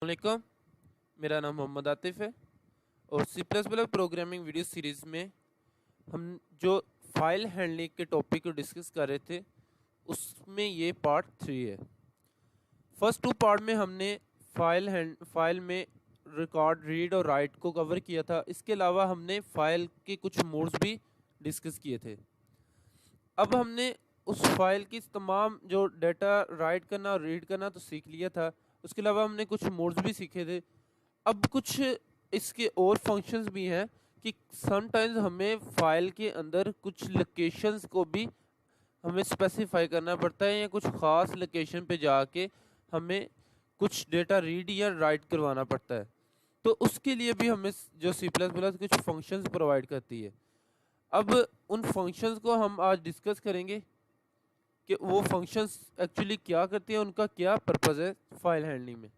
वालेकुम, मेरा नाम मोहम्मद आतिफ़ है और C plus plus programming video series में हम जो फाइल हैंडलिंग के टॉपिक को डिस्कस कर रहे थे उसमें ये पार्ट 3 है। फर्स्ट 2 पार्ट में हमने फाइल में रिकॉर्ड, रीड और राइट को कवर किया था। इसके अलावा हमने फाइल के कुछ मोड्स भी डिस्कस किए थे। अब हमने उस फाइल की तमाम जो डाटा राइट करना और रीड करना तो सीख लिया था। उसके अलावा हमने कुछ मोड्स भी सीखे थे। अब कुछ इसके और फंक्शंस भी हैं कि समटाइम्स हमें फाइल के अंदर कुछ लोकेशंस को भी हमें स्पेसिफाई करना पड़ता है या कुछ ख़ास लोकेशन पे जाके हमें कुछ डेटा रीड या राइट करवाना पड़ता है। तो उसके लिए भी हमें जो सी प्लस प्लस कुछ फंक्शंस प्रोवाइड करती है। अब उन फंक्शंस को हम आज डिस्कस करेंगे कि वो फंक्शंस एक्चुअली क्या करते हैं, उनका क्या पर्पज़ है फाइल हैंडलिंग में।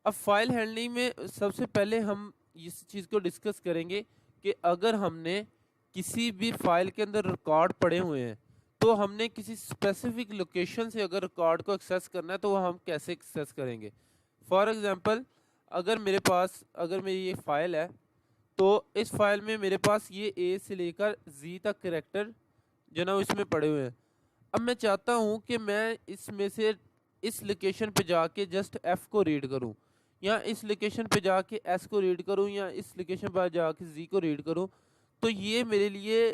अब फाइल हैंडलिंग में सबसे पहले हम इस चीज़ को डिस्कस करेंगे कि अगर हमने किसी भी फाइल के अंदर रिकॉर्ड पड़े हुए हैं तो हमने किसी स्पेसिफिक लोकेशन से अगर रिकॉर्ड को एक्सेस करना है तो वह हम कैसे एक्सेस करेंगे। फॉर एग्जांपल, अगर मेरी ये फ़ाइल है तो इस फाइल में मेरे पास ये ए से लेकर जी तक कैरेक्टर जो ना इसमें पड़े हुए हैं। अब मैं चाहता हूँ कि मैं इसमें से इस लोकेशन पे जाके जस्ट एफ़ को रीड करूँ या इस लोकेशन पे जाके एस को रीड करूँ या इस लोकेशन पर जाके जी को रीड करूँ। तो ये मेरे लिए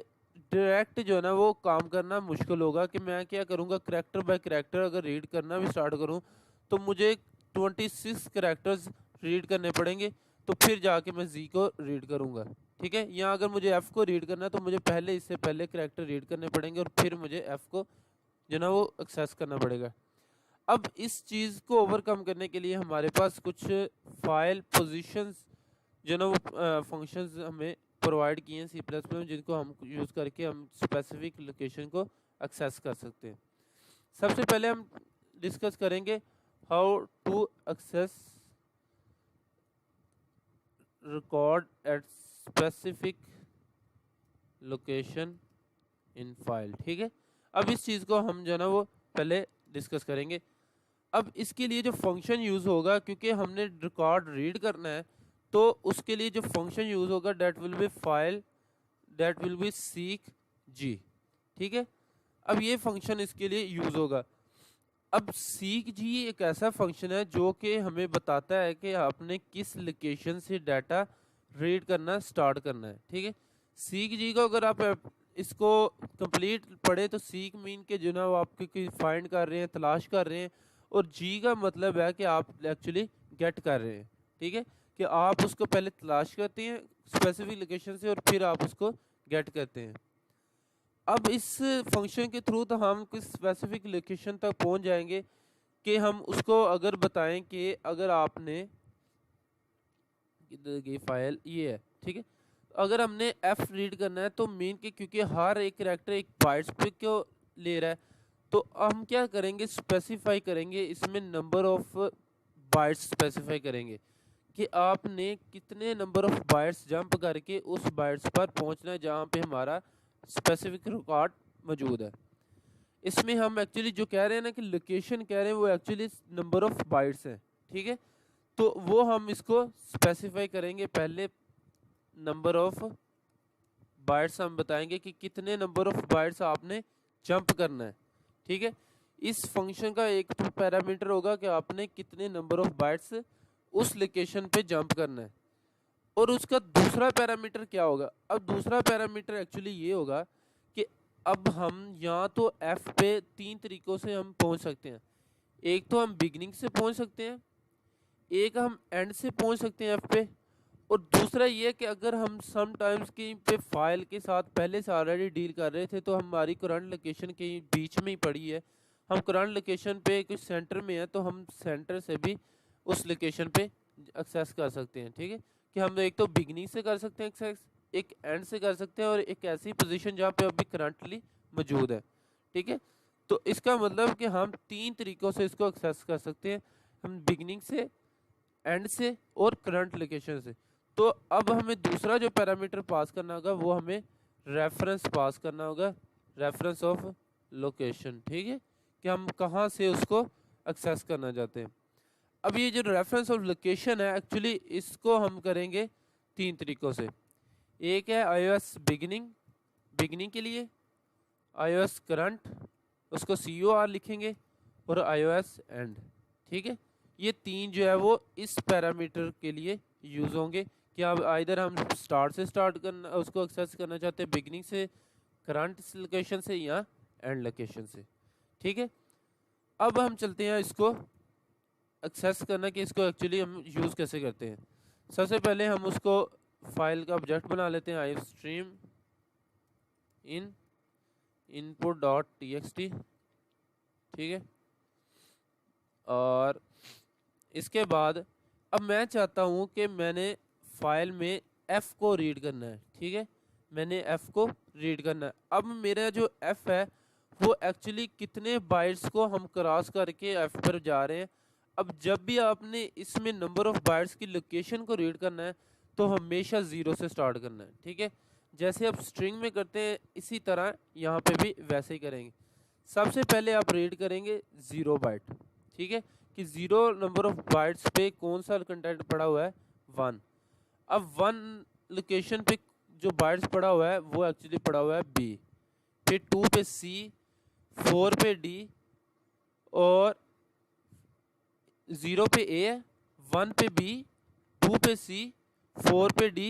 डायरेक्ट जो है ना वो काम करना मुश्किल होगा कि मैं क्या करूँगा, करैक्टर बाय करैक्टर अगर रीड करना भी स्टार्ट करूँ तो मुझे 26 करैक्टर्स रीड करने पड़ेंगे, तो फिर जाके मैं जी को रीड करूँगा। ठीक है, या अगर मुझे एफ़ को रीड करना है तो मुझे पहले इससे पहले करैक्टर रीड करने पड़ेंगे और फिर मुझे एफ़ को जो ना वो एक्सेस करना पड़ेगा। अब इस चीज़ को ओवरकम करने के लिए हमारे पास कुछ फाइल पोजीशंस जो ना वो फंक्शंस हमें प्रोवाइड किए हैं सी प्लस प्लस में, जिनको हम यूज़ करके हम स्पेसिफिक लोकेशन को एक्सेस कर सकते हैं। सबसे पहले हम डिस्कस करेंगे how to access record at specific location in file. ठीक है, अब इस चीज़ को हम जो है ना वो पहले डिस्कस करेंगे। अब इसके लिए जो फंक्शन यूज़ होगा, क्योंकि हमने रिकॉर्ड रीड करना है तो उसके लिए जो फंक्शन यूज़ होगा दैट विल बी सीक जी। ठीक है, अब ये फंक्शन इसके लिए यूज़ होगा। अब सीक जी एक ऐसा फंक्शन है जो कि हमें बताता है कि आपने किस लोकेशन से डाटा रीड करना स्टार्ट करना है। ठीक है, सीक जी को अगर आप इसको कंप्लीट पढ़े तो सीक मीन के जो ना वो आपके फाइंड कर रहे हैं, तलाश कर रहे हैं, और जी का मतलब है कि आप एक्चुअली गेट कर रहे हैं। ठीक है, कि आप उसको पहले तलाश करते हैं स्पेसिफिक लोकेशन से और फिर आप उसको गेट करते हैं। अब इस फंक्शन के थ्रू तो हम किस स्पेसिफिक लोकेशन तक पहुंच जाएंगे कि हम उसको अगर बताएं कि अगर आपने ये फाइल ये है। ठीक है, अगर हमने एफ रीड करना है तो मीन के क्योंकि हर एक करैक्टर एक बाइट्स पे क्यों ले रहा है, तो हम क्या करेंगे, स्पेसिफाई करेंगे इसमें नंबर ऑफ बाइट्स स्पेसिफाई करेंगे कि आपने कितने नंबर ऑफ बाइट्स जंप करके उस बाइट्स पर पहुंचना है जहां पे हमारा स्पेसिफिक रिकॉर्ड मौजूद है। इसमें हम एक्चुअली जो कह रहे हैं ना कि लोकेशन कह रहे हैं, वो एक्चुअली नंबर ऑफ बाइट्स है। ठीक है, तो वो हम इसको स्पेसिफाई करेंगे पहले। नंबर ऑफ बाइट्स हम बताएंगे कि कितने नंबर ऑफ बाइट्स आपने जंप करना है। ठीक है, इस फंक्शन का एक तो पैरामीटर होगा कि आपने कितने नंबर ऑफ बाइट्स उस लोकेशन पे जंप करना है, और उसका दूसरा पैरामीटर क्या होगा। अब दूसरा पैरामीटर एक्चुअली ये होगा कि अब हम यहाँ तो एफ पे 3 तरीक़ों से हम पहुँच सकते हैं। एक तो हम बिगनिंग से पहुँच सकते हैं, एक हम एंड से पहुँच सकते हैं एफ पे, और दूसरा ये कि अगर हम सम टाइम्स कहीं पे फाइल के साथ पहले से ऑलरेडी डील कर रहे थे तो हमारी करंट लोकेशन कहीं बीच में ही पड़ी है, हम करंट लोकेशन पे कुछ सेंटर में है तो हम सेंटर से भी उस लोकेशन पे एक्सेस कर सकते हैं। ठीक है, कि हम एक तो बिगनिंग से कर सकते हैं एक्सेस, एक एंड से कर सकते हैं, और एक ऐसी पोजीशन जहाँ पे अभी करंटली मौजूद है। ठीक है, तो इसका मतलब कि हम 3 तरीक़ों से इसको एक्सेस कर सकते हैं, हम बिगनिंग से, एंड से और करंट लोकेशन से। तो अब हमें दूसरा जो पैरामीटर पास करना होगा वो हमें रेफरेंस पास करना होगा, रेफरेंस ऑफ लोकेशन। ठीक है, कि हम कहाँ से उसको एक्सेस करना चाहते हैं। अब ये जो रेफरेंस ऑफ लोकेशन है एक्चुअली इसको हम करेंगे 3 तरीक़ों से। एक है iOS बिगिनिंग के लिए, iOS करंट उसको COR लिखेंगे, और iOS एंड। ठीक है, ये 3 जो है वो इस पैरामीटर के लिए यूज़ होंगे कि अब आइदर हम स्टार्ट से स्टार्ट करना उसको एक्सेस करना चाहते हैं, बिगिनिंग से, करंट लोकेशन से, या एंड लोकेशन से। ठीक है, अब हम चलते हैं इसको एक्सेस करना कि इसको एक्चुअली हम यूज़ कैसे करते हैं। सबसे पहले हम उसको फाइल का ऑब्जेक्ट बना लेते हैं, iostream इन input.txt। ठीक है, और इसके बाद अब मैं चाहता हूँ कि मैंने फाइल में f को रीड करना है। ठीक है, मैंने f को रीड करना है। अब मेरा जो f है वो एक्चुअली कितने बाइट्स को हम क्रॉस करके f पर जा रहे हैं। अब जब भी आपने इसमें नंबर ऑफ बाइट्स की लोकेशन को रीड करना है तो हमेशा 0 से स्टार्ट करना है। ठीक है, जैसे आप स्ट्रिंग में करते हैं इसी तरह यहाँ पे भी वैसे ही करेंगे। सबसे पहले आप रीड करेंगे 0 बाइट। ठीक है, कि 0 नंबर ऑफ बाइट्स पे कौन सा कंटेंट पड़ा हुआ है, 1। अब 1 लोकेशन पे जो बाइट्स पड़ा हुआ है वो एक्चुअली पड़ा हुआ है B, फिर 2 पे C, 4 पे D, और 0 पे A है, 1 पे B, 2 पे C, 4 पे D,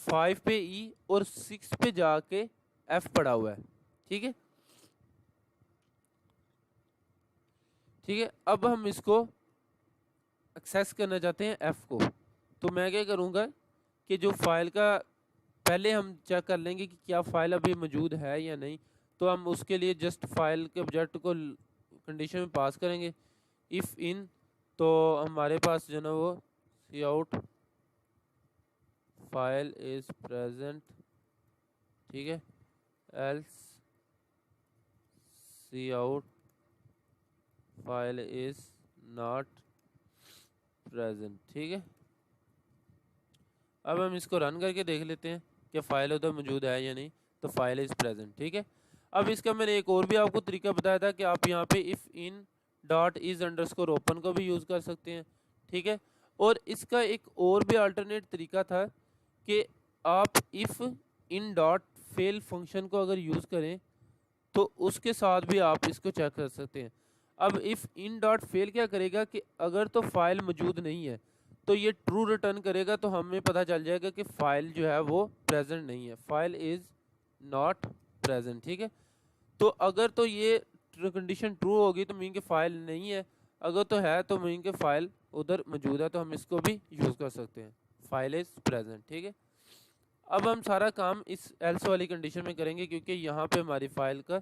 5 पे E, और 6 पे जाके F पड़ा हुआ है। ठीक है, ठीक है, अब हम इसको एक्सेस करना चाहते हैं F को। तो मैं क्या करूँगा कि जो फाइल का पहले हम चेक कर लेंगे कि क्या फाइल अभी मौजूद है या नहीं। तो हम उसके लिए जस्ट फाइल के ऑब्जेक्ट को कंडीशन में पास करेंगे इफ़ इन, तो हमारे पास जो ना वो cout file is present. ठीक है, else cout file is not present. ठीक है, अब हम इसको रन करके देख लेते हैं कि फ़ाइल उधर मौजूद है या नहीं। तो फाइल इज़ प्रेजेंट। ठीक है, अब इसका मैंने एक और भी आपको तरीका बताया था कि आप यहाँ पे if in dot is underscore open को भी यूज़ कर सकते हैं। ठीक है, और इसका एक और भी अल्टरनेट तरीका था कि आप if in dot fail function को अगर यूज़ करें तो उसके साथ भी आप इसको चेक कर सकते हैं। अब इफ़ इन डॉट फेल क्या करेगा कि अगर तो फाइल मौजूद नहीं है तो ये ट्रू रिटर्न करेगा, तो हमें पता चल जाएगा कि फ़ाइल जो है वो प्रेजेंट नहीं है, फाइल इज़ नॉट प्रेजेंट। ठीक है, तो अगर तो ये कंडीशन ट्रू होगी तो मीन के फ़ाइल नहीं है, अगर तो है तो मीन के फ़ाइल उधर मौजूद है, तो हम इसको भी यूज़ कर सकते हैं, फाइल इज़ प्रेजेंट। ठीक है, अब हम सारा काम इस एल्स वाली कंडीशन में करेंगे क्योंकि यहाँ पे हमारी फ़ाइल का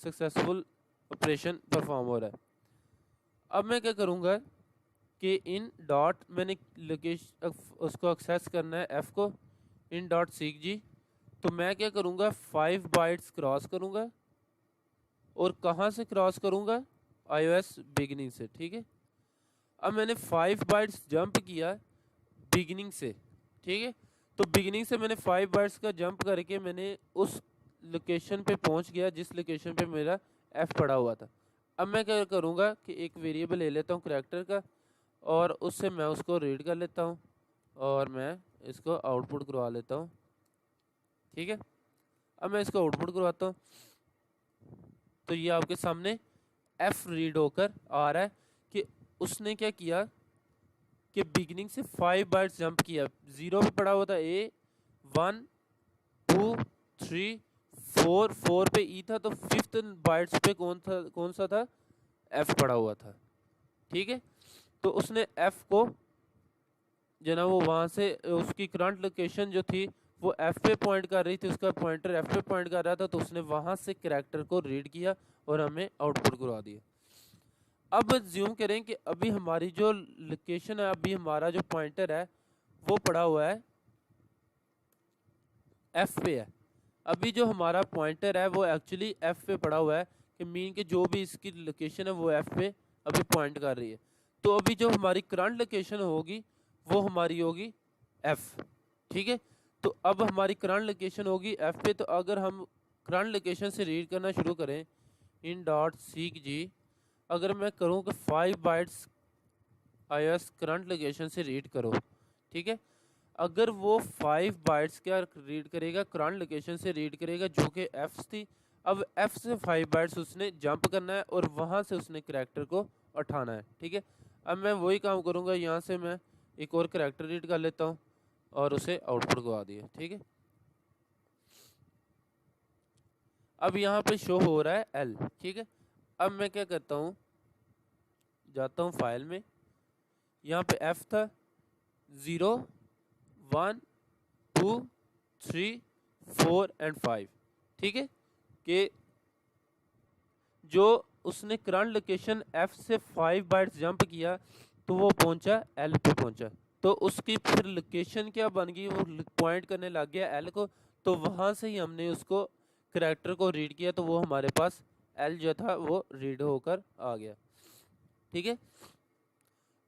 सक्सेसफुल ऑपरेशन परफॉर्म हो रहा है। अब मैं क्या करूँगा कि इन डॉट मैंने लोकेशन उसको एक्सेस करना है F को, इन डॉट सीक जी, तो मैं क्या करूँगा 5 बाइट्स क्रॉस करूँगा, और कहाँ से क्रॉस करूँगा, iOS बिगिनिंग से। ठीक है, अब मैंने 5 बाइट्स जंप किया बिगिनिंग से। ठीक है, तो बिगिनिंग से मैंने 5 बाइट्स का जंप करके मैंने उस लोकेशन पे पहुंच गया जिस लोकेशन पे मेरा F पड़ा हुआ था। अब मैं क्या करूँगा कि एक वेरिएबल ले लेता हूँ करैक्टर का, और उससे मैं उसको रीड कर लेता हूँ और मैं इसको आउटपुट करवा लेता हूँ। ठीक है, अब मैं इसको आउटपुट करवाता हूँ तो ये आपके सामने F रीड होकर आ रहा है कि उसने क्या किया कि बिगिनिंग से 5 बाइट्स जंप किया। 0 पे पड़ा हुआ था A, 1, 2, 3, 4, 4 पे E था, तो 5th बाइट्स पे कौन सा था, F पड़ा हुआ था। ठीक है, तो उसने F को जो ना वो वहाँ से उसकी करंट लोकेशन जो थी वो F पे पॉइंट कर रही थी, उसका पॉइंटर F पे पॉइंट कर रहा था, तो उसने वहाँ से करैक्टर को रीड किया और हमें आउटपुट करवा दिया। अब ज्यूम करें कि अभी हमारी जो लोकेशन है, अभी हमारा जो पॉइंटर है वो पड़ा हुआ है F पे है। अभी जो हमारा पॉइंटर है वो एक्चुअली F पे पड़ा हुआ है कि मीन के जो भी इसकी लोकेशन है वो F पे अभी पॉइंट कर रही है। तो अभी जो हमारी करंट लोकेशन होगी वो हमारी होगी F। ठीक है, तो अब हमारी करंट लोकेशन होगी F पे, तो अगर हम करंट लोकेशन से रीड करना शुरू करें इन डॉट सीक जी, अगर मैं करूँ कि 5 बाइट्स iOS करंट लोकेशन से रीड करो, ठीक है। अगर वो 5 बाइट्स क्या रीड करेगा, करंट लोकेशन से रीड करेगा जो कि एफ थी। अब एफ से 5 बाइट्स उसने जंप करना है और वहाँ से उसने करैक्टर को उठाना है, ठीक है। अब मैं वही काम करूँगा, यहाँ से मैं एक और करैक्टर रीड कर लेता हूँ और उसे आउटपुट को आ दिया, ठीक है। अब यहाँ पे शो हो रहा है एल, ठीक है। अब मैं क्या करता हूँ, जाता हूँ फाइल में, यहाँ पे एफ था 0 1 2 3 4 एंड 5, ठीक है। कि जो उसने करंट लोकेशन एफ से 5 बाइट्स जंप किया तो वो पहुंचा एल पे पहुंचा, तो उसकी फिर लोकेशन क्या बन गई, वो पॉइंट करने लग गया एल को। तो वहाँ से ही हमने उसको करैक्टर को रीड किया, तो वो हमारे पास एल जो था वो रीड होकर आ गया, ठीक है।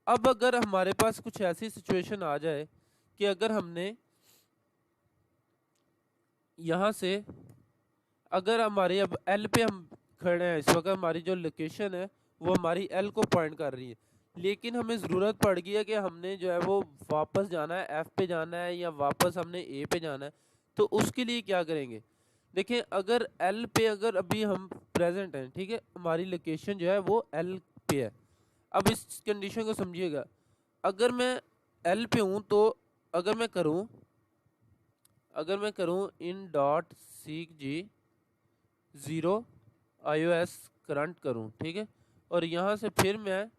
अब अगर हमारे पास कुछ ऐसी सिचुएशन आ जाए कि अगर हमने यहाँ से, अगर हमारे अब एल पे हम खड़े हैं इस वक्त, हमारी जो लोकेशन है वो हमारी एल को पॉइंट कर रही है, लेकिन हमें ज़रूरत पड़ गई है कि हमने जो है वो वापस जाना है, एफ पे जाना है या वापस हमने ए पे जाना है। तो उसके लिए क्या करेंगे, देखिए अगर एल पे अगर अभी हम प्रेजेंट हैं, ठीक है, हमारी लोकेशन जो है वो एल पे है। अब इस कंडीशन को समझिएगा, अगर मैं एल पे हूँ तो अगर मैं करूँ in dot seekg 0 iOS current करूँ, ठीक है, और यहाँ से फिर मैं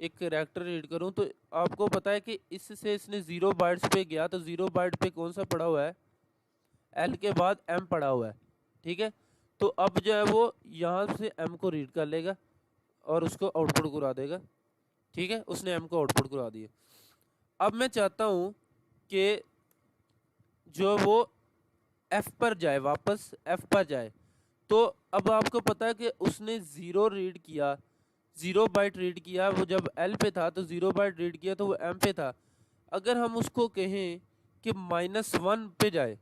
एक करैक्टर रीड करूँ, तो आपको पता है कि इससे इसने 0 बाइट्स पे गया, तो 0 बाइट पे कौन सा पड़ा हुआ है, एल के बाद एम पड़ा हुआ है, ठीक है। तो अब जो है वो यहाँ से एम को रीड कर लेगा और उसको आउटपुट करा देगा, ठीक है, उसने एम को आउटपुट करा दिया। अब मैं चाहता हूँ कि जो वो एफ पर जाए, वापस एफ पर जाए। तो अब आपको पता है कि उसने 0 रीड किया, 0 बाइट रीड किया, वो जब एल पे था तो 0 बाइट रीड किया तो वो एम पे था। अगर हम उसको कहें कि -1 पे जाए,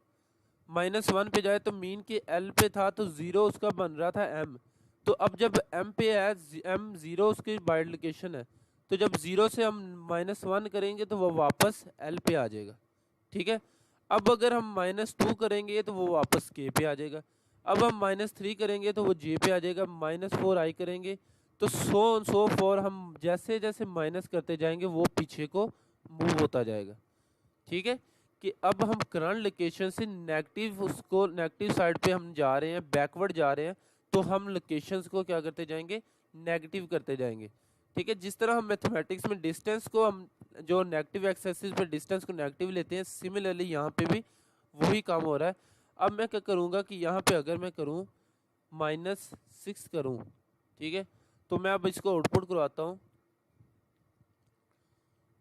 -1 पे जाए तो मीन कि एल पे था तो 0 उसका बन रहा था एम। तो अब जब एम पे है, एम 0 उसकी बाइट लोकेशन है, तो जब 0 से हम -1 करेंगे तो वो वापस एल पे आ जाएगा, ठीक है। अब अगर हम -2 करेंगे तो वो वापस के पे आ जाएगा। अब हम -3 करेंगे तो वो जे पे आ जाएगा। -4 आई करेंगे तो सो फॉर हम जैसे जैसे माइनस करते जाएंगे वो पीछे को मूव होता जाएगा, ठीक है। कि अब हम करंट लोकेशन से नेगेटिव, उसको नेगेटिव साइड पे हम जा रहे हैं, बैकवर्ड जा रहे हैं, तो हम लोकेशंस को क्या करते जाएंगे, नेगेटिव करते जाएंगे, ठीक है। जिस तरह हम मैथमेटिक्स में डिस्टेंस को हम जो नेगेटिव एक्स एक्सिस पे डिस्टेंस को नेगेटिव लेते हैं, सिमिलरली यहाँ पे भी वही काम हो रहा है। अब मैं क्या करूँगा कि यहाँ पे अगर मैं करूँ -6 करूँ, ठीक है, तो मैं अब इसको आउटपुट करवाता हूँ,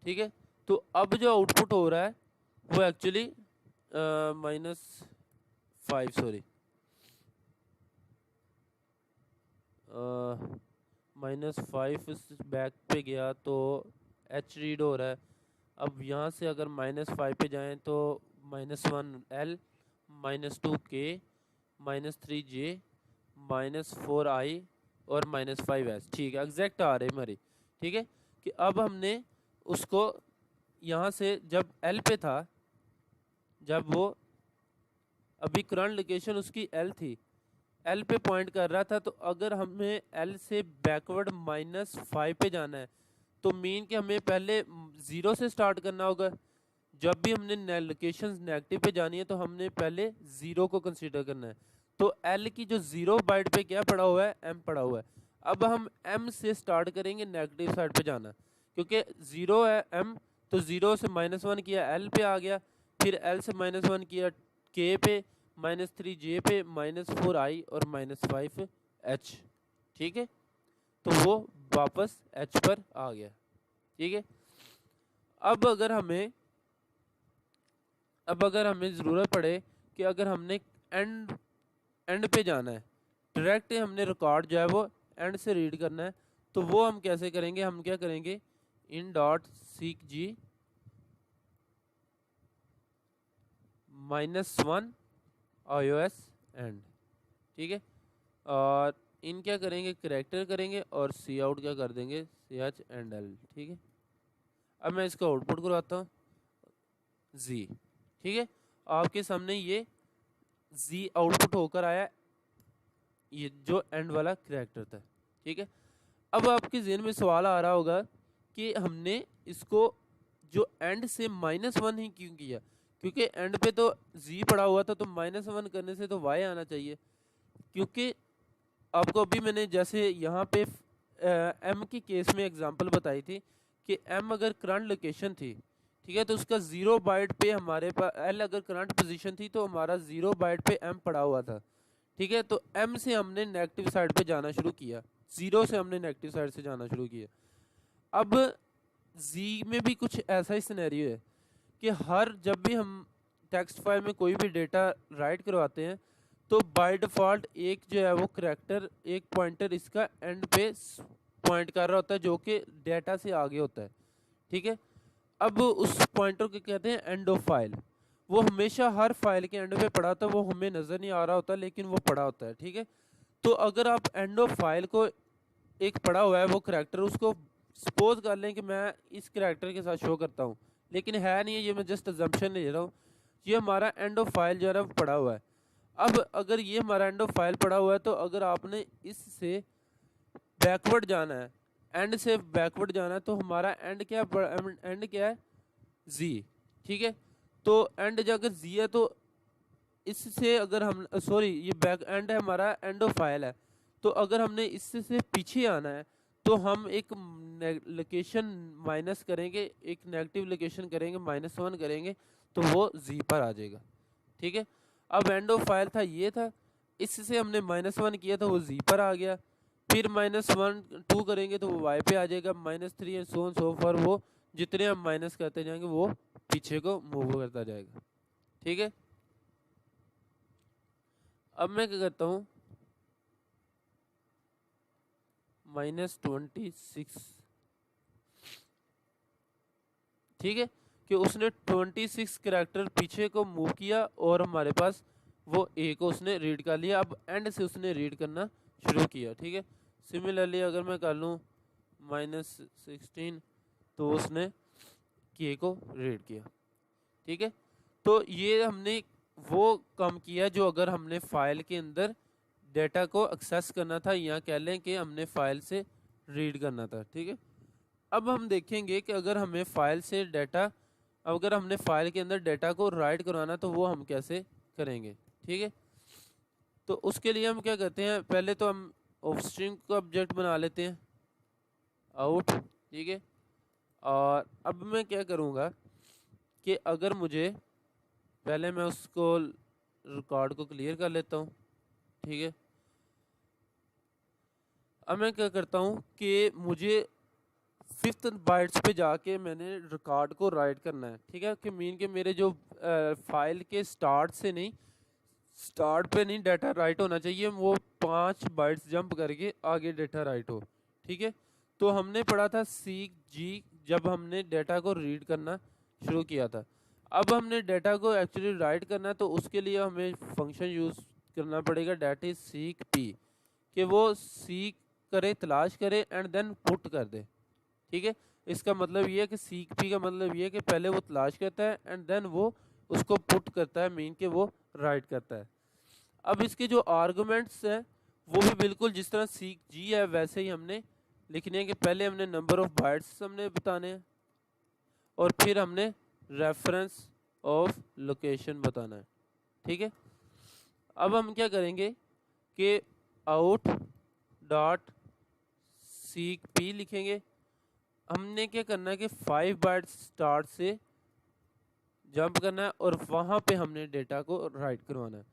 ठीक है। तो अब जो आउटपुट हो रहा है वो एक्चुअली -5, सॉरी, -5 बैक पे गया तो एच रीड हो रहा है। अब यहाँ से अगर -5 पे जाएं तो -1 एल, -2 के, -3 जे, -4 आई और -5 एस, ठीक है, एग्जैक्ट आ रहे हमारी, ठीक है। कि अब हमने उसको यहाँ से जब एल पे था, जब वो अभी करंट लोकेशन उसकी एल थी, एल पे पॉइंट कर रहा था, तो अगर हमें एल से बैकवर्ड -5 पे जाना है तो मीन कि हमें पहले 0 से स्टार्ट करना होगा। जब भी हमने लोकेशन नेगेटिव पे जानी है तो हमने पहले 0 को कंसीडर करना है। तो एल की जो 0 बाइट पे क्या पड़ा हुआ है, एम पड़ा हुआ है। अब हम एम से स्टार्ट करेंगे नेगेटिव साइड पे जाना, क्योंकि 0 है एम, तो 0 से -1 किया एल पे आ गया, फिर एल से -1 किया के पे, -3 जे पे, -4 आई और -5 एच, ठीक है। तो वो वापस एच पर आ गया, ठीक है। अब अगर हमें ज़रूरत पड़े कि अगर हमने एंड एंड पे जाना है, डायरेक्ट हमने रिकॉर्ड जो है वो एंड से रीड करना है, तो वो हम कैसे करेंगे, हम क्या करेंगे, in dot seekg -1 iOS end, ठीक है। और इन क्या करेंगे, करैक्टर करेंगे और सी आउट क्या कर देंगे, सी एच एंड एल, ठीक है। अब मैं इसका आउटपुट करवाता हूँ जी, ठीक है। आपके सामने ये जी आउटपुट होकर आया, ये जो एंड वाला करैक्टर था, ठीक है। अब आपके जहन में सवाल आ रहा होगा कि हमने इसको जो एंड से -1 ही क्यों किया, क्योंकि एंड पे तो जी पड़ा हुआ था, तो -1 करने से तो वाई आना चाहिए। क्योंकि आपको अभी मैंने जैसे यहाँ पे एम के केस में एग्जांपल बताई थी कि एम अगर करंट लोकेशन थी, ठीक है, तो उसका 0 बाइट पे हमारे पास एल अगर करंट पोजीशन थी तो हमारा 0 बाइट पे एम पड़ा हुआ था, ठीक है। तो एम से हमने नेगेटिव साइड पे जाना शुरू किया, 0 से हमने नेगेटिव साइड से जाना शुरू किया। अब जी में भी कुछ ऐसा ही सिनेरियो है कि हर जब भी हम टेक्स्ट फाइल में कोई भी डेटा राइट करवाते हैं तो बाय डिफ़ॉल्ट एक जो है वो करैक्टर, एक पॉइंटर इसका एंड पे पॉइंट कर रहा होता है जो कि डेटा से आगे होता है, ठीक है। अब उस पॉइंटर को कहते हैं एंड ऑफ फाइल। वो हमेशा हर फाइल के एंड पे पड़ा होता है, वो हमें नज़र नहीं आ रहा होता लेकिन वो पड़ा होता है, ठीक है। तो अगर आप एंड ऑफ फाइल को एक पड़ा हुआ है वो करैक्टर, उसको सपोज कर लें कि मैं इस करैक्टर के साथ शो करता हूँ, लेकिन है नहीं है, ये मैं जस्ट अजम्पशन ले रहा हूँ। ये हमारा एंड ऑफ फाइल जो है ना पड़ा हुआ है। अब अगर ये हमारा एंड ऑफ फाइल पड़ा हुआ है तो अगर आपने इससे बैकवर्ड जाना है, एंड से बैकवर्ड जाना है, तो हमारा एंड क्या एंड क्या है जी, ठीक है। तो एंड जो अगर जी है तो इससे अगर हम सॉरी ये बैक एंड है हमारा, एंड ऑफ फाइल है, तो अगर हमने इससे से पीछे आना है तो हम एक लोकेशन माइनस करेंगे, एक नेगेटिव लोकेशन करेंगे, -1 करेंगे, तो वो जी पर आ जाएगा, ठीक है। अब एंड ऑफ फाइल था ये था, इससे हमने -1 किया तो वो जी पर आ गया, फिर -1 2 करेंगे तो वो वाई पे आ जाएगा, -3 and so on so for, वो जितने हम माइनस करते जाएंगे वो पीछे को मूव करता जाएगा, ठीक है। अब मैं क्या करता हूँ -26, ठीक है, कि उसने 26 करैक्टर पीछे को मूव किया और हमारे पास वो ए को उसने रीड कर लिया। अब एंड से उसने रीड करना शुरू किया, ठीक है। सिमिलरली अगर मैं कर लूँ -16 तो उसने के को रीड किया, ठीक है। तो ये हमने वो काम किया जो अगर हमने फाइल के अंदर डेटा को एक्सेस करना था, या कह लें कि हमने फाइल से रीड करना था, ठीक है। अब हम देखेंगे कि अगर हमें फाइल से डेटा, अगर हमने फाइल के अंदर डेटा को राइट करवाना तो वो हम कैसे करेंगे, ठीक है। तो उसके लिए हम क्या करते हैं, पहले तो हम ऑफस्ट्रीम को ऑब्जेक्ट बना लेते हैं आउट, ठीक है। और अब मैं क्या करूँगा कि अगर मुझे पहले मैं उसको रिकॉर्ड को क्लियर कर लेता हूँ, ठीक है। अब मैं क्या करता हूँ कि मुझे 5th बाइट्स पे जाके मैंने रिकॉर्ड को राइट करना है, ठीक है। कि मीन के मेरे जो फाइल के स्टार्ट से नहीं, स्टार्ट पे नहीं डाटा राइट होना चाहिए, वो 5 बाइट्स जंप करके आगे डाटा राइट हो, ठीक है। तो हमने पढ़ा था सीक जी जब हमने डाटा को रीड करना शुरू किया था। अब हमने डाटा को एक्चुअली राइट करना, तो उसके लिए हमें फंक्शन यूज़ करना पड़ेगा, डैट इज सीक पी, कि वो सीक करे, तलाश करे एंड देन पुट कर दे, ठीक है। इसका मतलब ये है कि सीक पी का मतलब ये है कि पहले वो तलाश करता है एंड देन वो उसको पुट करता है, मीन के वो राइट करता है। अब इसके जो आर्गुमेंट्स हैं वो भी बिल्कुल जिस तरह सीक जी है वैसे ही हमने लिखने हैं, कि पहले हमने नंबर ऑफ बाइट्स हमने बताने हैं और फिर हमने रेफरेंस ऑफ लोकेशन बताना है, ठीक है। अब हम क्या करेंगे कि आउट डॉट सीक पी लिखेंगे। हमने क्या करना है कि 5 बाइट्स स्टार्ट से जंप करना है और वहाँ पे हमने डेटा को राइट करवाना है।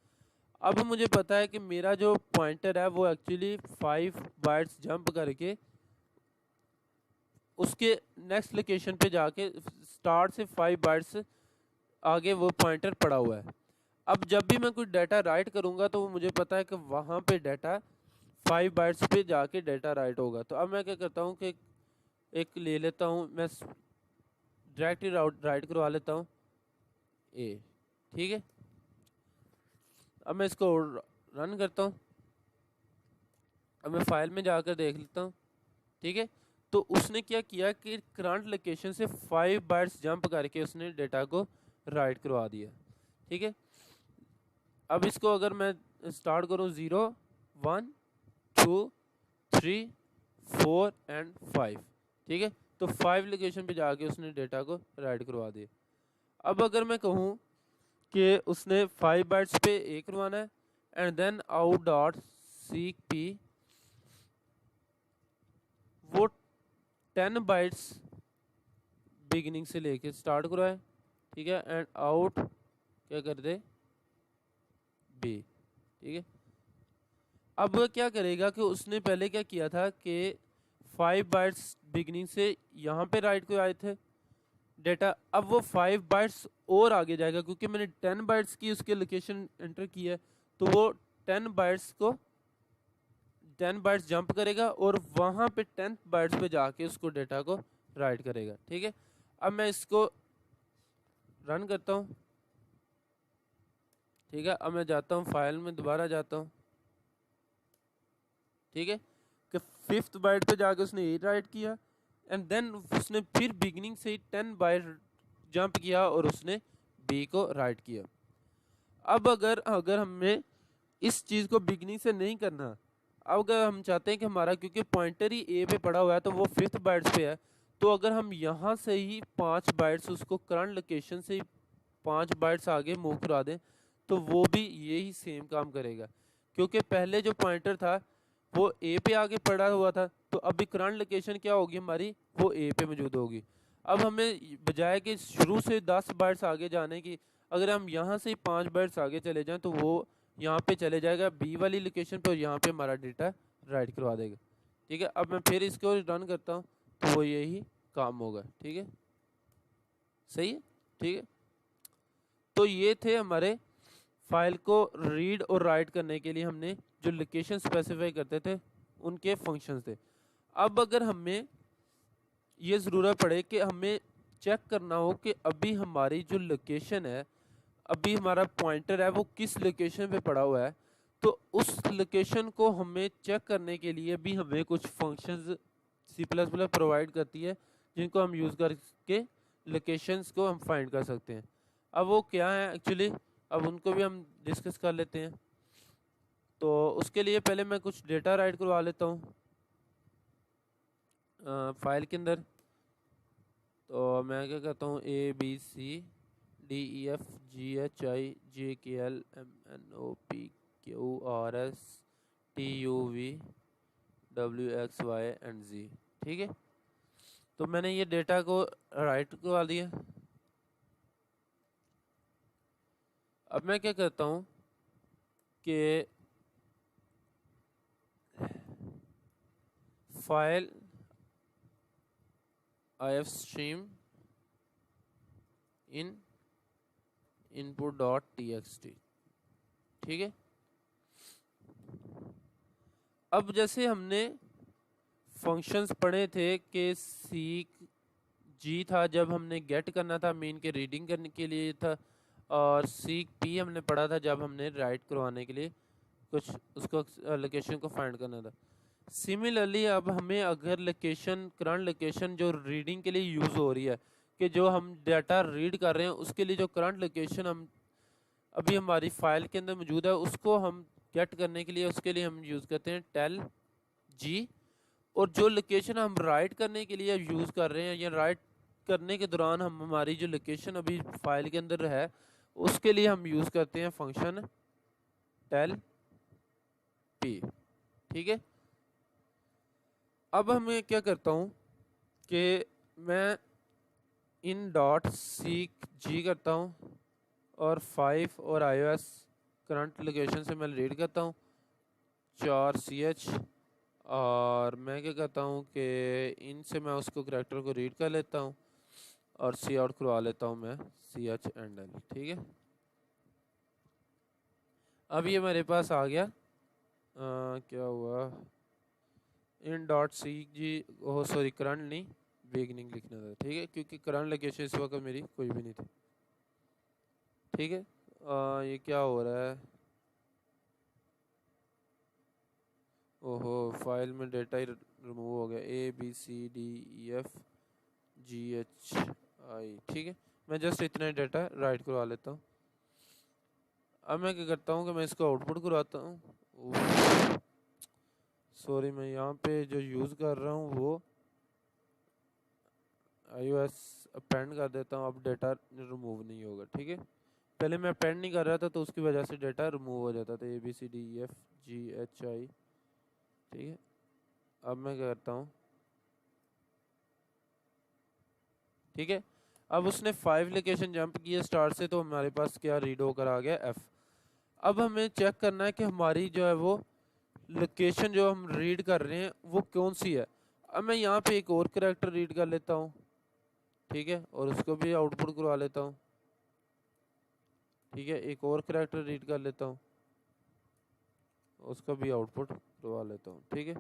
अब मुझे पता है कि मेरा जो पॉइंटर है वो एक्चुअली 5 बाइट्स जंप करके उसके नेक्स्ट लोकेशन पे जाके स्टार्ट से 5 बाइट्स आगे वो पॉइंटर पड़ा हुआ है। अब जब भी मैं कोई डाटा राइट करूँगा तो मुझे पता है कि वहाँ पे डाटा 5 बाइट्स पे जाके डाटा राइट होगा। तो अब मैं क्या करता हूँ कि एक ले लेता हूँ, मैं डायरेक्ट ही राइट करवा लेता हूँ ए, ठीक है। अब मैं इसको रन करता हूँ। अब मैं फाइल में जाकर देख लेता हूँ, ठीक है। तो उसने क्या किया कि करंट लोकेशन से 5 बाइट्स जंप करके उसने डेटा को राइट करवा दिया। ठीक है, अब इसको अगर मैं स्टार्ट करूँ 0 1 2 3 4 एंड 5, ठीक है, तो 5 लोकेशन पे जाके उसने डेटा को राइट करवा दिया। अब अगर मैं कहूँ कि उसने 5 बाइट्स पे ए करवाना है and then out dot seekp, वो 10 बाइट्स बिगिनिंग से लेके स्टार्ट करवाए, ठीक है, एंड आउट क्या कर दे बी। ठीक है, अब वह क्या करेगा कि उसने पहले क्या किया था कि 5 बाइट्स बिगिनिंग से यहाँ पे राइट को आए थे डेटा, अब वो 5 बाइट्स और आगे जाएगा क्योंकि मैंने 10 बाइट्स की उसके लोकेशन एंटर की है, तो वो 10 बाइट्स को 10 बाइट्स जंप करेगा और वहाँ पे 10th बाइट्स पे जाके उसको डेटा को राइट करेगा। ठीक है, अब मैं इसको रन करता हूँ। ठीक है, अब मैं जाता हूँ फाइल में, दोबारा जाता हूँ। ठीक है, कि 5th बाइट पे जाके उसने ए राइट किया एंड देन उसने फिर बिगिनिंग से ही 10 बाइट जंप किया और उसने बी को राइट किया। अब अगर हमें इस चीज़ को बिगिनिंग से नहीं करना, अब अगर हम चाहते हैं कि हमारा क्योंकि पॉइंटर ही ए पे पड़ा हुआ है तो वो 5th बाइट्स पे है, तो अगर हम यहाँ से ही 5 बाइट्स उसको करंट लोकेशन से ही 5 बाइट्स आगे मूव करा दें तो वो भी यही सेम काम करेगा, क्योंकि पहले जो पॉइंटर था वो ए पे आगे पड़ा हुआ था, तो अभी करंट लोकेशन क्या होगी हमारी, वो ए पे मौजूद होगी। अब हमें बजाय कि शुरू से 10 बाइट्स आगे जाने की, अगर हम यहाँ से 5 बाइट्स आगे चले जाएं तो वो यहाँ पे चले जाएगा बी वाली लोकेशन पे और यहाँ पे हमारा डेटा राइट करवा देगा। ठीक है, अब मैं फिर इसको रन करता हूँ तो वो यही काम होगा। ठीक है, सही है। ठीक है, तो ये थे हमारे फाइल को रीड और राइट करने के लिए हमने जो लोकेशन स्पेसिफाई करते थे उनके फंक्शंस थे। अब अगर हमें ये ज़रूरत पड़े कि हमें चेक करना हो कि अभी हमारी जो लोकेशन है, अभी हमारा पॉइंटर है वो किस लोकेशन पे पड़ा हुआ है, तो उस लोकेशन को हमें चेक करने के लिए भी हमें कुछ फंक्शंस C++ प्रोवाइड करती है जिनको हम यूज़ करके लोकेशंस को हम फाइंड कर सकते हैं। अब वो क्या है एक्चुअली, अब उनको भी हम डिस्कस कर लेते हैं। तो उसके लिए पहले मैं कुछ डेटा राइट करवा लेता हूँ फाइल के अंदर। तो मैं क्या कहता हूँ ABCDEFGHIJKLMNOPQRSTUVWXYZ। ठीक है, तो मैंने ये डेटा को राइट करवा दिया। अब मैं क्या करता हूँ कि फाइल ifstream इन input.txt। ठीक है, अब जैसे हमने फंक्शंस पढ़े थे कि सीक जी था जब हमने गेट करना था मेन के रीडिंग करने के लिए था, और सीक पी हमने पढ़ा था जब हमने राइट करवाने के लिए कुछ उसको लोकेशन को फाइंड करना था। सिमिलरली अब हमें अगर लोकेशन करंट लोकेशन जो रीडिंग के लिए यूज़ हो रही है, कि जो हम डाटा रीड कर रहे हैं उसके लिए जो करंट लोकेशन हम अभी हमारी फाइल के अंदर मौजूद है उसको हम गेट करने के लिए उसके लिए हम यूज़ करते हैं टेल जी, और जो लोकेशन हम राइट करने के लिए यूज़ कर रहे हैं या राइट करने के दौरान हम हमारी जो लोकेशन अभी फाइल के अंदर है उसके लिए हम यूज़ करते हैं फंक्शन टेल पी। ठीक है, अब मैं क्या करता हूँ कि मैं इन डॉट सीक जी करता हूँ और 5 और iOS करंट लोकेशन से मैं रीड करता हूँ 4ch, और मैं क्या कहता हूँ कि इनसे मैं उसको करैक्टर को रीड कर लेता हूँ और सी आउट करवा लेता हूँ मैं CHNL। ठीक है, अब ये मेरे पास आ गया। क्या हुआ, in dot seekg, oh sorry current नहीं बिगनिंग लिखना था। ठीक है, क्योंकि करंट लोकेशन इस वक्त मेरी कोई भी नहीं थी। ठीक है, ये क्या हो रहा है, ओहो फाइल में डेटा ही रिमूव हो गया, ABCDEFGHI। ठीक है, मैं जस्ट इतना ही डाटा राइट करवा लेता हूँ। अब मैं क्या करता हूँ कि मैं इसको आउटपुट करवाता हूँ। सॉरी, मैं यहाँ पे जो यूज़ कर रहा हूँ वो iOS अपेंड कर देता हूँ। अब डाटा रिमूव नहीं होगा। ठीक है, पहले मैं अपेंड नहीं कर रहा था तो उसकी वजह से डाटा रिमूव हो जाता था, ABCDEFGHI। ठीक है, अब मैं क्या करता हूँ, ठीक है, अब उसने 5 लोकेशन जंप किया स्टार्ट से, तो हमारे पास क्या रीड होकर आ गया F। अब हमें चेक करना है कि हमारी जो है वो लोकेशन जो हम रीड कर रहे हैं वो कौन सी है। अब मैं यहाँ पे एक और करैक्टर रीड कर लेता हूँ। ठीक है, और उसको भी आउटपुट करवा लेता हूँ। ठीक है, एक और करैक्टर रीड कर लेता हूँ, उसका भी आउटपुट करवा लेता हूँ। ठीक है,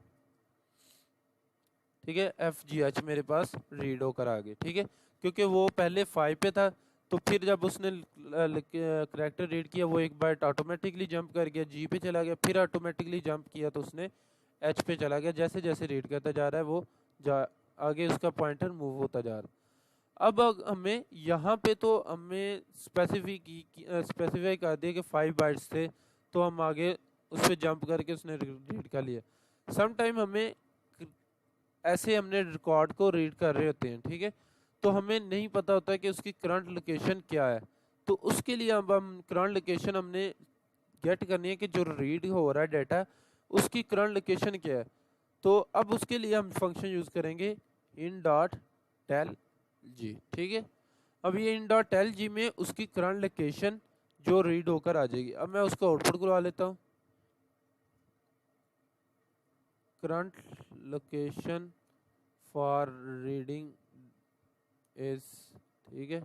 ठीक है, FGH मेरे पास रीड होकर आ गए। ठीक है, क्योंकि वो पहले 5 पे था, तो फिर जब उसने करैक्टर रीड किया वो एक बार ऑटोमेटिकली जंप कर गया, G पे चला गया, फिर ऑटोमेटिकली जंप किया तो उसने H पे चला गया। जैसे जैसे रीड करता जा रहा है वो आगे उसका पॉइंटर मूव होता जा रहा है। अब हमें यहाँ पे तो हमें स्पेसिफाई कर दिया कि 5 बाइट्स थे, तो हम आगे उस पर जंप करके उसने रीड कर लिया। सम टाइम हमें ऐसे हमने रिकॉर्ड को रीड कर रहे होते हैं। ठीक है, तो हमें नहीं पता होता कि उसकी करंट लोकेशन क्या है, तो उसके लिए अब हम करंट लोकेशन हमने गेट करनी है कि जो रीड हो रहा है डाटा उसकी करंट लोकेशन क्या है। तो अब उसके लिए हम फंक्शन यूज़ करेंगे in.tellg। ठीक है, अब ये in.tellg में उसकी करंट लोकेशन जो रीड होकर आ जाएगी। अब मैं उसको आउटपुट करवा लेता हूँ, current location for reading is. ठीक है,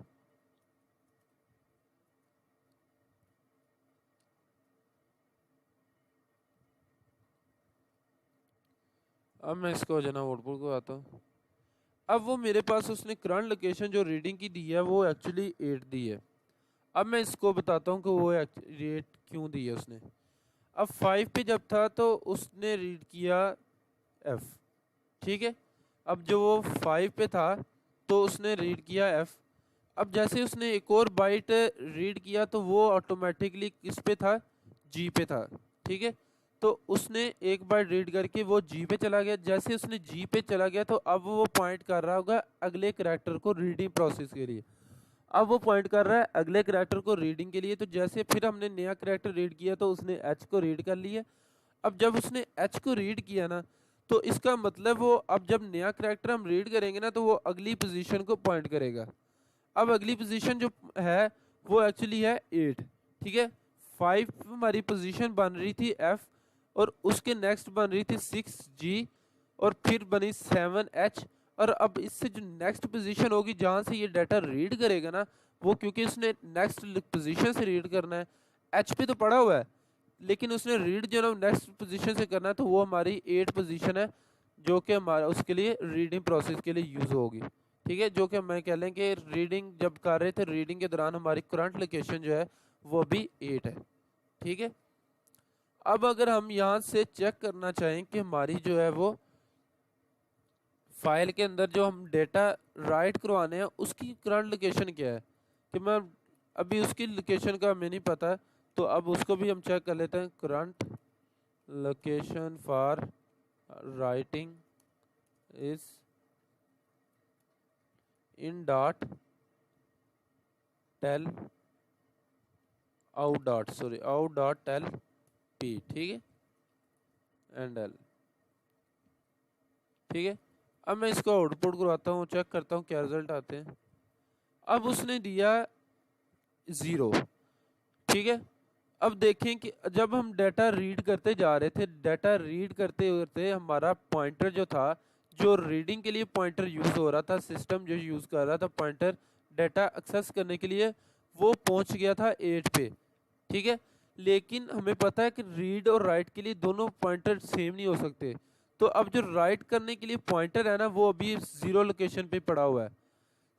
अब मैं इसको जना आउटपुट को आता हूँ। अब वो मेरे पास उसने करंट लोकेशन जो रीडिंग की दी है वो एक्चुअली 8 दी है। अब मैं इसको बताता हूँ कि वो रेट क्यों दी है उसने। अब 5 पे जब था तो उसने रीड किया F। ठीक है, अब जो वो 5 पे था तो उसने रीड किया F। अब जैसे उसने एक और बाइट रीड किया तो वो ऑटोमेटिकली किस पे था, G पे था। ठीक है, तो उसने एक बार रीड करके वो G पे चला गया। जैसे उसने G पे चला गया तो अब वो पॉइंट कर रहा होगा अगले करैक्टर को रीडिंग प्रोसेस के लिए। अब वो पॉइंट कर रहा है अगले करैक्टर को रीडिंग के लिए। तो जैसे फिर हमने नया करैक्टर रीड किया तो उसने H को रीड कर लिया। अब जब उसने H को रीड किया ना, तो इसका मतलब वो अब जब नया करैक्टर हम रीड करेंगे ना तो वो अगली पोजीशन को पॉइंट करेगा। अब अगली पोजीशन जो है वो एक्चुअली है 8। ठीक है, 5 हमारी पोजीशन बन रही थी F, और उसके नेक्स्ट बन रही थी 6G, और फिर बनी 7H। और अब इससे जो नेक्स्ट पोजीशन होगी जहाँ से ये डाटा रीड करेगा ना, वो क्योंकि उसने नेक्स्ट पोजीशन से रीड करना है, H पे तो पड़ा हुआ है, लेकिन उसने रीड जो ना नेक्स्ट पोजीशन से करना है, तो वो हमारी 8 पोजीशन है जो कि हमारा उसके लिए रीडिंग प्रोसेस के लिए यूज़ होगी। ठीक है, जो कि मैं कह लें कि रीडिंग जब कर रहे थे, रीडिंग के दौरान हमारी करंट लोकेशन जो है वो भी 8 है। ठीक है, अब अगर हम यहाँ से चेक करना चाहें कि हमारी जो है वो फाइल के अंदर जो हम डेटा राइट करवाने हैं उसकी करंट लोकेशन क्या है, कि मैं अभी उसकी लोकेशन का हमें नहीं पता, तो अब उसको भी हम चेक कर लेते हैं। Current location for writing is in.tell out.tell p। ठीक है, एंड एल। ठीक है, अब मैं इसको आउटपुट करवाता हूँ, चेक करता हूँ क्या रिजल्ट आते हैं। अब उसने दिया 0। ठीक है, अब देखें कि जब हम डाटा रीड करते जा रहे थे, डाटा रीड करते करते हमारा पॉइंटर जो था, जो रीडिंग के लिए पॉइंटर यूज़ हो रहा था, सिस्टम जो यूज़ कर रहा था पॉइंटर डाटा एक्सेस करने के लिए, वो पहुंच गया था 8 पे। ठीक है, लेकिन हमें पता है कि रीड और राइट के लिए दोनों पॉइंटर सेम नहीं हो सकते। तो अब जो राइट करने के लिए पॉइंटर है ना, वो अभी 0 लोकेशन पे पड़ा हुआ है।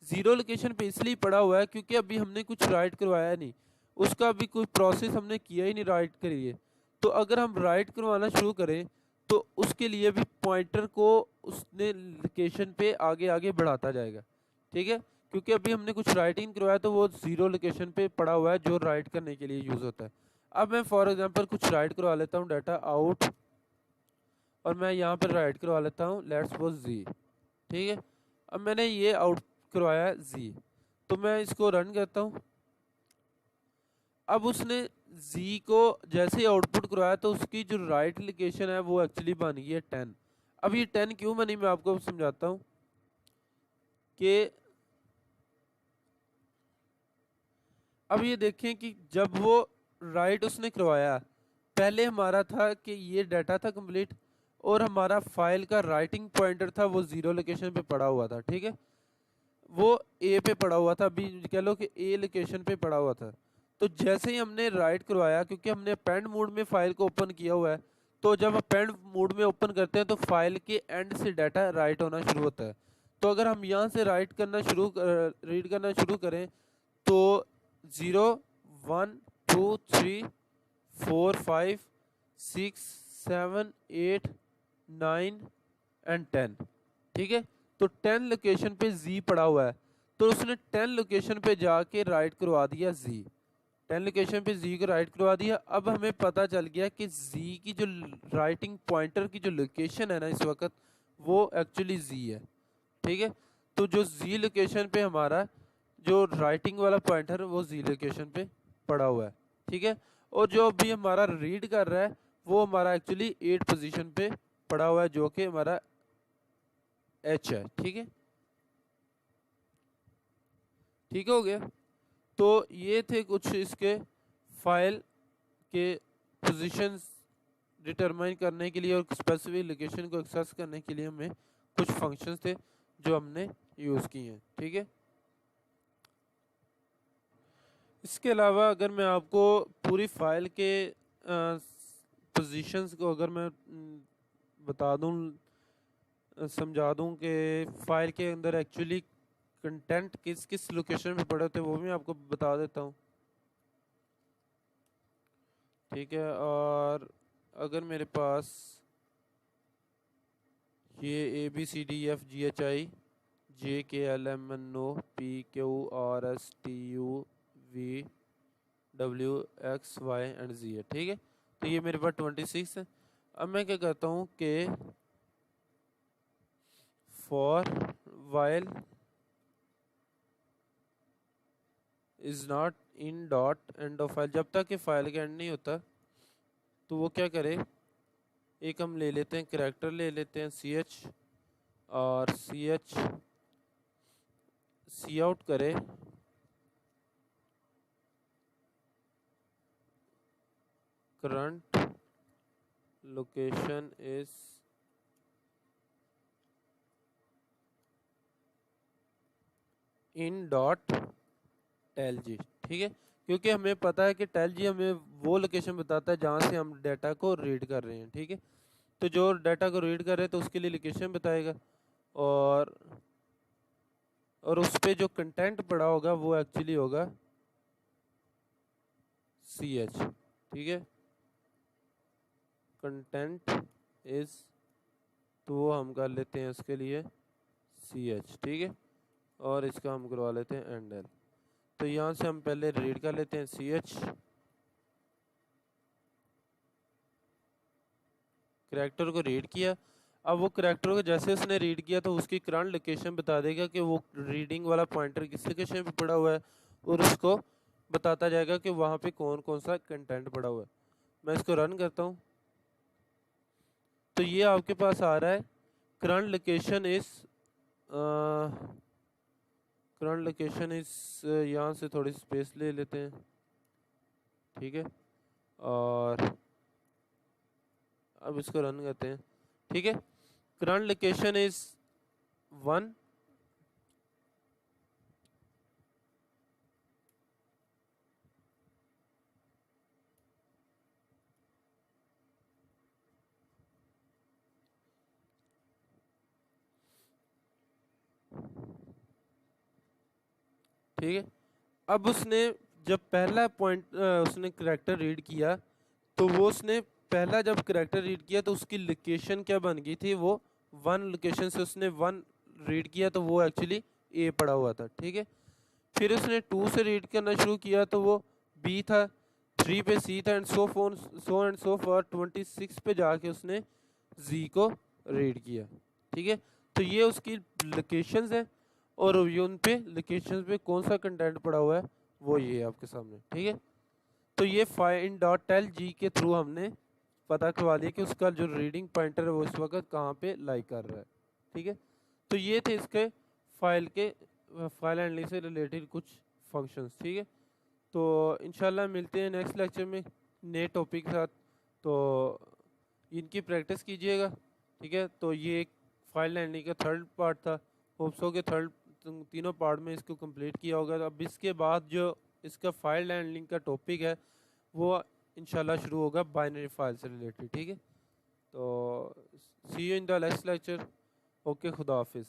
0 लोकेशन पे इसलिए पड़ा हुआ है क्योंकि अभी हमने कुछ राइट करवाया नहीं, उसका अभी कोई प्रोसेस हमने किया ही नहीं राइट के लिए। तो अगर हम राइट करवाना शुरू करें तो उसके लिए भी पॉइंटर को उसने लोकेशन पे आगे आगे बढ़ाता जाएगा, ठीक है। क्योंकि अभी हमने कुछ राइटिंग करवाया तो वो 0 लोकेशन पे पड़ा हुआ है जो राइट करने के लिए यूज़ होता है। अब मैं फॉर एग्जांपल कुछ राइट करवा लेता हूँ, डाटा आउट, और मैं यहाँ पर राइट करवा लेता हूँ लेट्स सपोज जी, ठीक है। अब मैंने ये आउट करवाया है जी, तो मैं इसको रन करता हूँ। अब उसने जी को जैसे ही आउटपुट करवाया तो उसकी जो राइट लोकेशन है वो एक्चुअली बन गई है 10। अब ये 10 क्यों बनी मैं आपको समझाता हूँ कि अब ये देखें कि जब वो राइट उसने करवाया, पहले हमारा था कि ये डाटा था कंप्लीट और हमारा फाइल का राइटिंग पॉइंटर था वो 0 लोकेशन पे पड़ा हुआ था, ठीक है। वो ए पे पड़ा हुआ था, अभी कह लो कि ए लोकेशन पे पड़ा हुआ था। तो जैसे ही हमने राइट करवाया, क्योंकि हमने अपेंड मोड में फाइल को ओपन किया हुआ है, तो जब अपेंड मोड में ओपन करते हैं तो फाइल के एंड से डाटा राइट होना शुरू होता है। तो अगर हम यहाँ से राइट करना रीड करना शुरू करें तो 0 1 2 3 4 5 6 7 8 9 एंड 10, ठीक है। तो 10 लोकेशन पे जी पड़ा हुआ है, तो उसने 10 लोकेशन पे जाके राइट करवा दिया जी, 10 लोकेशन पे जी को राइट करवा दिया। अब हमें पता चल गया कि जी की जो राइटिंग पॉइंटर की जो लोकेशन है ना इस वक्त वो एक्चुअली जी है, ठीक है। तो जो जी लोकेशन पे हमारा जो राइटिंग वाला पॉइंटर है वो जी लोकेशन पे पड़ा हुआ है, ठीक है। और जो अभी हमारा रीड कर रहा है वो हमारा एक्चुअली 8 पोजीशन पे पड़ा हुआ है जो कि हमारा एच है, ठीक है। ठीक हो गया। तो ये थे कुछ इसके फाइल के पोजीशंस डिटरमाइन करने के लिए और स्पेसिफिक लोकेशन को एक्सेस करने के लिए हमें कुछ फंक्शंस थे जो हमने यूज़ किए हैं, ठीक है। इसके अलावा अगर मैं आपको पूरी फाइल के पोजीशंस को अगर मैं बता दूं, समझा दूं कि फाइल के अंदर एक्चुअली कंटेंट किस किस लोकेशन पे पड़े होते हैं वो भी आपको बता देता हूँ, ठीक है। और अगर मेरे पास ये ABCDEFGHI JKLMNOPQRSTUVWXY एंड Z है, ठीक है। तो ये मेरे पास 26 है। अब मैं क्या करता हूँ कि for while is not in dot end of file, जब तक कि फाइल का एंड नहीं होता तो वो क्या करे, एक हम ले लेते हैं करैक्टर ले लेते हैं CH, और CH सी आउट करे current location is in dot tell जी, ठीक है। क्योंकि हमें पता है कि टेल जी हमें वो लोकेशन बताता है जहाँ से हम डाटा को रीड कर रहे हैं, ठीक है। तो जो डाटा को रीड कर रहे हैं तो उसके लिए लोकेशन बताएगा, और उस पर जो कंटेंट पड़ा होगा वो एक्चुअली होगा CH, ठीक है। कंटेंट इज, तो वो हम कर लेते हैं इसके लिए CH, ठीक है। और इसका हम करवा लेते हैं एंड एल। तो यहाँ से हम पहले रीड कर लेते हैं CH, करैक्टर को रीड किया। अब वो करैक्टर को जैसे उसने रीड किया तो उसकी करंट लोकेशन बता देगा कि वो रीडिंग वाला पॉइंटर किस लोकेशन पे पड़ा हुआ है, और उसको बताता जाएगा कि वहाँ पे कौन कौन सा कंटेंट पड़ा हुआ है। मैं इसको रन करता हूँ तो ये आपके पास आ रहा है करंट लोकेशन इस करंट लोकेशन इस, यहाँ से थोड़ी स्पेस ले लेते हैं, ठीक है। और अब इसको रन करते हैं, ठीक है। करंट लोकेशन इज 1, ठीक है। अब उसने जब पहला पॉइंट उसने करैक्टर रीड किया तो वो उसने पहला जब करेक्टर रीड किया तो उसकी लोकेशन क्या बन गई थी, वो 1 लोकेशन से उसने 1 रीड किया तो वो एक्चुअली ए पड़ा हुआ था, ठीक है। फिर उसने 2 से रीड करना शुरू किया तो वो बी था, 3 पे सी था, and so and so for 26 पे जाके उसने जी को रीड किया, ठीक है। तो ये उसकी लोकेशंस हैं और ये उन पे लोकेशंस पे कौन सा कंटेंट पड़ा हुआ है वो ये है आपके सामने, ठीक है। तो ये फाइंड डॉट टेल जी के थ्रू हमने पता करवा दिया कि उसका जो रीडिंग पॉइंटर है वो इस वक्त कहाँ पे लाई कर रहा है, ठीक है। तो ये थे इसके फाइल हैंडलिंग से रिलेटेड कुछ फंक्शंस, ठीक है। तो इंशाल्लाह मिलते हैं नेक्स्ट लेक्चर में नए टॉपिक के साथ। तो इनकी प्रैक्टिस कीजिएगा, ठीक है। तो ये एक फाइल हैंडलिंग का थर्ड पार्ट था, होप्स हो के थर्ड तीनों पार्ट में इसको कंप्लीट किया होगा। अब इसके बाद जो इसका फाइल हैंडलिंग का टॉपिक है वो इंशाल्लाह शुरू होगा बाइनरी फाइल से रिलेटेड, ठीक है। तो see you in the next lecture. Okay, खुदा हाफिज़।